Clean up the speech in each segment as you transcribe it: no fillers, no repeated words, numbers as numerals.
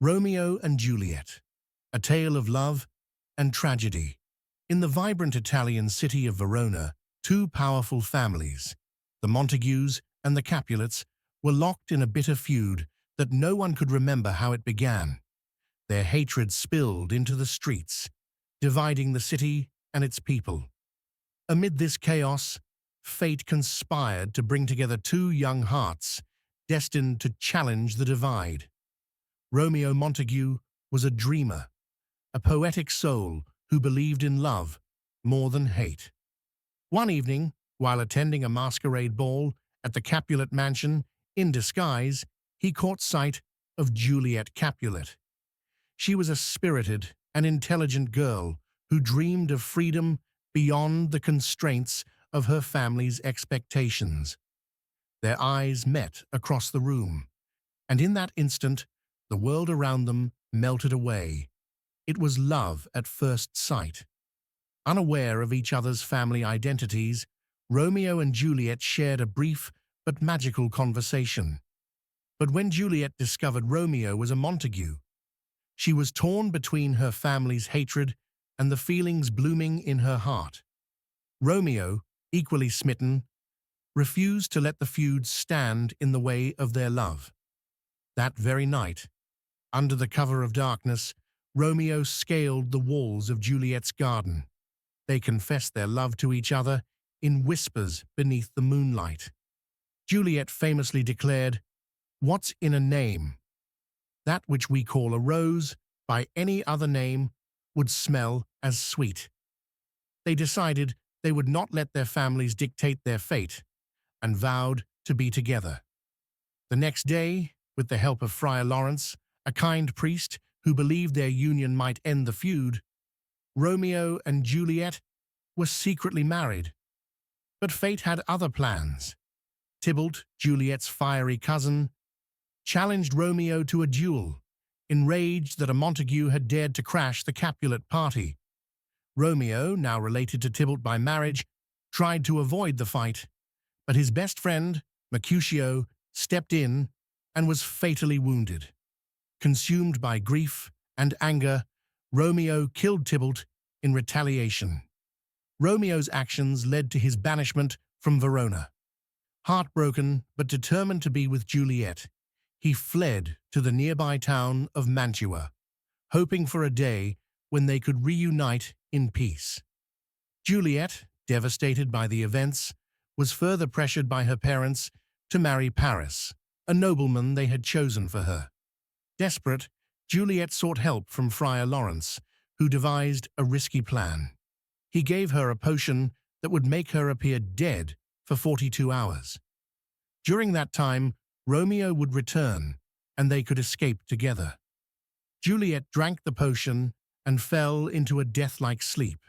Romeo and Juliet, a tale of love and tragedy. In the vibrant Italian city of Verona, two powerful families, the Montagues and the Capulets, were locked in a bitter feud that no one could remember how it began. Their hatred spilled into the streets, dividing the city and its people. Amid this chaos, fate conspired to bring together two young hearts, destined to challenge the divide. Romeo Montague was a dreamer, a poetic soul who believed in love more than hate. One evening, while attending a masquerade ball at the Capulet mansion, in disguise, he caught sight of Juliet Capulet. She was a spirited and intelligent girl who dreamed of freedom beyond the constraints of her family's expectations. Their eyes met across the room, and in that instant, the world around them melted away. It was love at first sight. Unaware of each other's family identities, Romeo and Juliet shared a brief but magical conversation. But when Juliet discovered Romeo was a Montague, she was torn between her family's hatred and the feelings blooming in her heart. Romeo, equally smitten, refused to let the feud stand in the way of their love. That very night, under the cover of darkness, Romeo scaled the walls of Juliet's garden. They confessed their love to each other in whispers beneath the moonlight. Juliet famously declared, "What's in a name? That which we call a rose, by any other name, would smell as sweet." They decided they would not let their families dictate their fate, and vowed to be together. The next day, with the help of Friar Lawrence, a kind priest who believed their union might end the feud, Romeo and Juliet were secretly married. But fate had other plans. Tybalt, Juliet's fiery cousin, challenged Romeo to a duel, enraged that a Montague had dared to crash the Capulet party. Romeo, now related to Tybalt by marriage, tried to avoid the fight, but his best friend, Mercutio, stepped in and was fatally wounded. Consumed by grief and anger, Romeo killed Tybalt in retaliation. Romeo's actions led to his banishment from Verona. Heartbroken but determined to be with Juliet, he fled to the nearby town of Mantua, hoping for a day when they could reunite in peace. Juliet, devastated by the events, was further pressured by her parents to marry Paris, a nobleman they had chosen for her. Desperate, Juliet sought help from Friar Lawrence, who devised a risky plan. He gave her a potion that would make her appear dead for 42 hours. During that time, Romeo would return, and they could escape together. Juliet drank the potion and fell into a death-like sleep.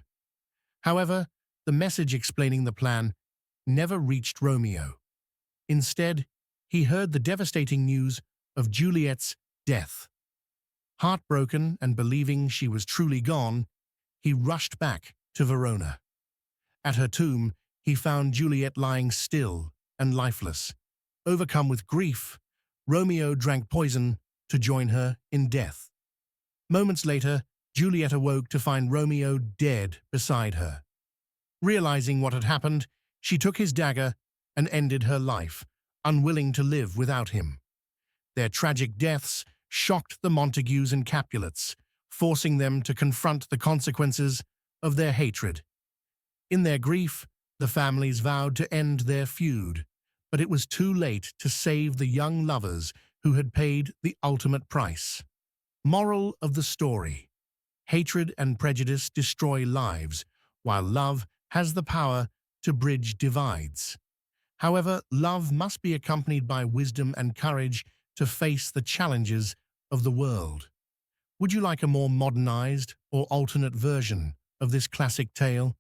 However, the message explaining the plan never reached Romeo. Instead, he heard the devastating news of Juliet's death. Heartbroken and believing she was truly gone, he rushed back to Verona. At her tomb, he found Juliet lying still and lifeless. Overcome with grief, Romeo drank poison to join her in death. Moments later, Juliet awoke to find Romeo dead beside her. Realizing what had happened, she took his dagger and ended her life, unwilling to live without him. Their tragic deaths shocked the Montagues and Capulets, forcing them to confront the consequences of their hatred. In their grief, the families vowed to end their feud, but it was too late to save the young lovers who had paid the ultimate price. Moral of the story: hatred and prejudice destroy lives, while love has the power to bridge divides. However, love must be accompanied by wisdom and courage to face the challenges of the world. Would you like a more modernized or alternate version of this classic tale?